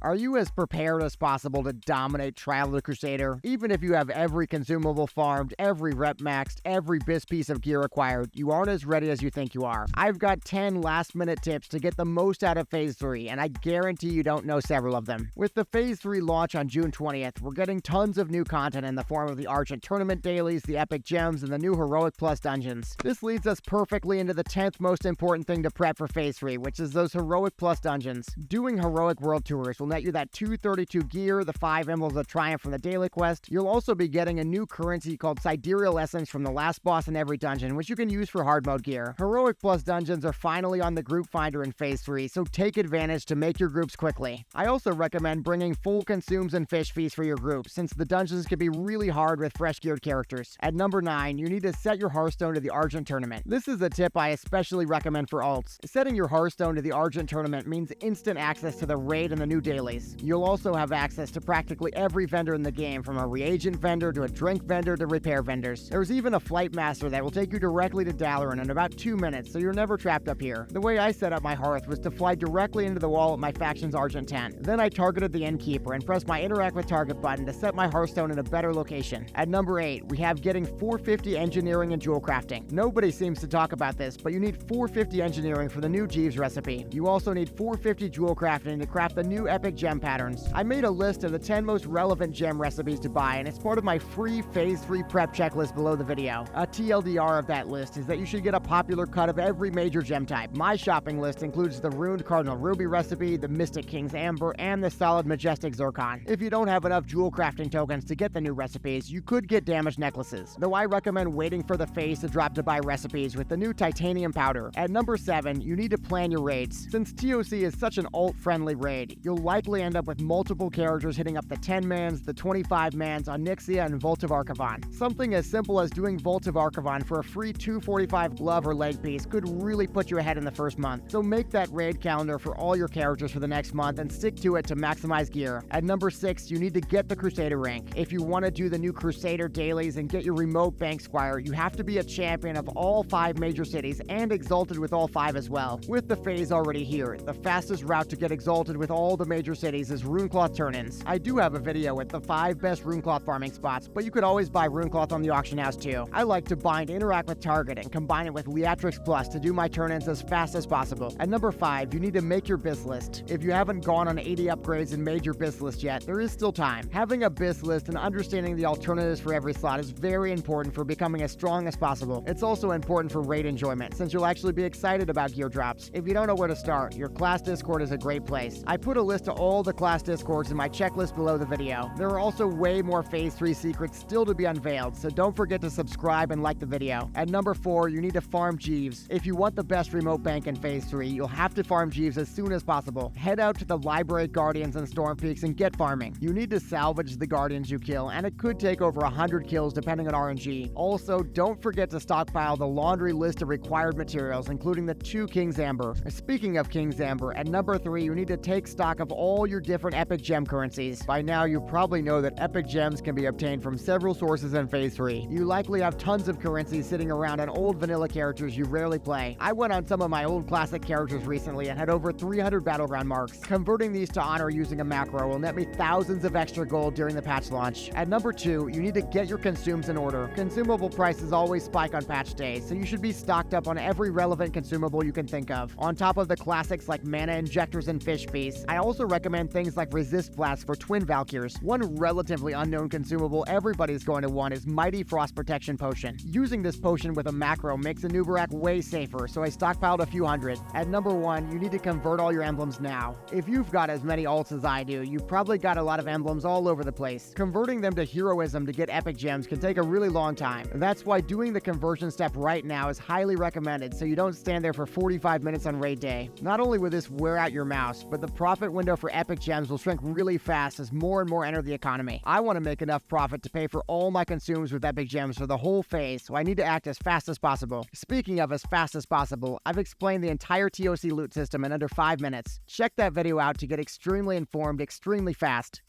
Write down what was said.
Are you as prepared as possible to dominate Trial of the Crusader? Even if you have every consumable farmed, every rep maxed, every Bis piece of gear acquired, you aren't as ready as you think you are. I've got 10 last-minute tips to get the most out of Phase 3, and I guarantee you don't know several of them. With the Phase 3 launch on June 20th, we're getting tons of new content in the form of the Argent Tournament dailies, the Epic Gems, and the new Heroic Plus dungeons. This leads us perfectly into the 10th most important thing to prep for Phase 3, which is those Heroic Plus dungeons. Doing Heroic World Tours will net you that 232 gear, the 5 Emblems of Triumph from the daily quest. You'll also be getting a new currency called Sidereal Essence from the last boss in every dungeon, which you can use for hard mode gear. Heroic Plus dungeons are finally on the group finder in Phase 3, so take advantage to make your groups quickly. I also recommend bringing full consumes and fish feasts for your group, since the dungeons can be really hard with fresh geared characters. At number 9, you need to set your Hearthstone to the Argent Tournament. This is a tip I especially recommend for alts. Setting your Hearthstone to the Argent Tournament means instant access to the raid and the new dailies. You'll also have access to practically every vendor in the game, from a reagent vendor to a drink vendor to repair vendors. There's even a flight master that will take you directly to Dalaran in about 2 minutes, so you're never trapped up here. The way I set up my hearth was to fly directly into the wall at my faction's Argent tent. Then I targeted the innkeeper and pressed my interact with target button to set my Hearthstone in a better location. At number 8, we have getting 450 engineering and jewel crafting. Nobody seems to talk about this, but you need 450 engineering for the new Jeeves recipe. You also need 450 jewel crafting to craft the new epic gem patterns. I made a list of the 10 most relevant gem recipes to buy, and it's part of my free Phase 3 prep checklist below the video. A TLDR of that list is that you should get a popular cut of every major gem type. My shopping list includes the Ruined Cardinal Ruby recipe, the Mystic King's Amber, and the Solid Majestic Zircon. If you don't have enough jewel crafting tokens to get the new recipes, you could get damaged necklaces, though I recommend waiting for the phase to drop to buy recipes with the new titanium powder. At number 7, you need to plan your raids. Since TOC is such an alt-friendly raid, you'll likely end up with multiple characters hitting up the 10-mans, the 25-mans, Onyxia, and Vault of Archivon. Something as simple as doing Vault of Archivon for a free 245 glove or leg piece could really put you ahead in the first month. So make that raid calendar for all your characters for the next month and stick to it to maximize gear. At number 6, you need to get the Crusader rank. If you want to do the new Crusader dailies and get your remote bank squire, you have to be a champion of all 5 major cities and exalted with all 5 as well. With the phase already here, the fastest route to get exalted with all the major cities is Runecloth turn-ins. I do have a video with the 5 best Runecloth farming spots, but you could always buy Runecloth on the auction house too. I like to bind interact with target and combine it with Leatrix Plus to do my turn-ins as fast as possible. At number 5, you need to make your Bis list. If you haven't gone on 80 upgrades and made your Bis list yet, there is still time. Having a Bis list and understanding the alternatives for every slot is very important for becoming as strong as possible. It's also important for raid enjoyment, since you'll actually be excited about gear drops. If you don't know where to start, your class Discord is a great place. I put a list of all the class Discords in my checklist below the video. There are also way more Phase 3 secrets still to be unveiled, so don't forget to subscribe and like the video. At number 4, you need to farm Jeeves. If you want the best remote bank in Phase 3, you'll have to farm Jeeves as soon as possible. Head out to the Library Guardians and Storm Peaks and get farming. You need to salvage the Guardians you kill, and it could take over 100 kills depending on RNG. Also, don't forget to stockpile the laundry list of required materials, including the 2 King's Amber. Speaking of King's Amber, at number 3, you need to take stock of all your different epic gem currencies. By now, you probably know that epic gems can be obtained from several sources in Phase 3. You likely have tons of currencies sitting around on old vanilla characters you rarely play. I went on some of my old classic characters recently and had over 300 battleground marks. Converting these to honor using a macro will net me thousands of extra gold during the patch launch. At number 2, you need to get your consumes in order. Consumable prices always spike on patch days, so you should be stocked up on every relevant consumable you can think of. On top of the classics like mana injectors and fish feasts, I also recommend things like resist blasts for twin Valkyrs. One relatively unknown consumable everybody's going to want is Mighty Frost Protection Potion. Using this potion with a macro makes a Nubarak way safer, so I stockpiled a few hundred. At number 1, you need to convert all your emblems now. If you've got as many alts as I do, you've probably got a lot of emblems all over the place. Converting them to heroism to get epic gems can take a really long time. That's why doing the conversion step right now is highly recommended, so you don't stand there for 45 minutes on raid day. Not only will this wear out your mouse, but the profit window for epic gems will shrink really fast as more and more enter the economy. I want to make enough profit to pay for all my consumes with epic gems for the whole phase, so I need to act as fast as possible. Speaking of as fast as possible, I've explained the entire TOC loot system in under 5 minutes. Check that video out to get extremely informed extremely fast.